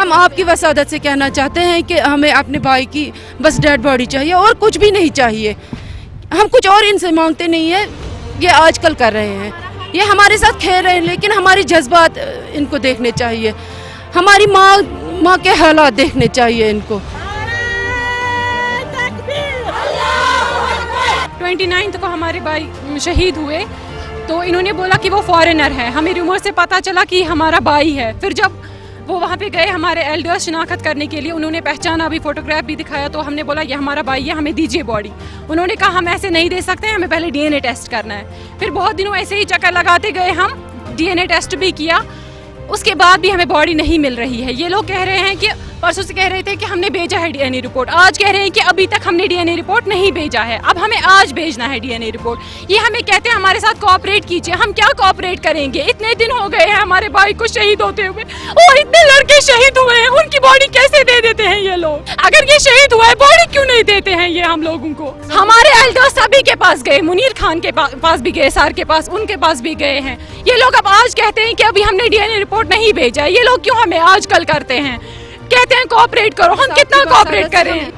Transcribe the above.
हम आपकी वसादत से कहना चाहते हैं कि हमें अपने भाई की बस डेड बॉडी चाहिए और कुछ भी नहीं चाहिए। हम कुछ और इनसे मांगते नहीं है, ये आजकल कर रहे हैं, ये हमारे साथ खेल रहे हैं, लेकिन हमारे जज्बात इनको देखने चाहिए, हमारी माँ के हालात देखने चाहिए इनको। 29 को हमारे भाई शहीद हुए तो इन्होंने बोला कि वो फॉरेनर है। हमें रूमर से पता चला कि हमारा भाई है। फिर जब वो वहाँ पे गए हमारे एल्डर्स शिनाख्त करने के लिए, उन्होंने पहचाना भी, फोटोग्राफ भी दिखाया, तो हमने बोला ये हमारा भाई है, हमें दीजिए बॉडी। उन्होंने कहा हम ऐसे नहीं दे सकते, हमें पहले डीएनए टेस्ट करना है। फिर बहुत दिनों ऐसे ही चक्कर लगाते गए, हम डीएनए टेस्ट भी किया, उसके बाद भी हमें बॉडी नहीं मिल रही है। ये लोग कह रहे हैं कि परसों से कह रहे थे कि हमने भेजा है डीएनए रिपोर्ट, आज कह रहे हैं कि अभी तक हमने डीएनए रिपोर्ट नहीं भेजा है। अब हमें आज भेजना है डीएनए रिपोर्ट। ये हमें कहते हैं हमारे साथ कोऑपरेट कीजिए। हम क्या कोऑपरेट करेंगे? इतने दिन हो गए हैं हमारे भाई को शहीद होते हुए, और इतने लड़के शहीद हुए हैं, उनकी बॉडी कैसे दे देते हैं ये लोग? अगर ये शहीद हुआ है, बॉडी क्यों नहीं देते हैं ये हम लोगों को? हमारे एल्डर्स सभी के पास गए, मुनीर खान के पास भी गए, सर के पास, उनके पास भी गए हैं। ये लोग अब आज कहते हैं कि अभी हमने डीएनए रिपोर्ट नहीं भेजा है। ये लोग क्यों हमें आजकल करते हैं? कहते हैं कोऑपरेट करो, हम कितना कोऑपरेट करें?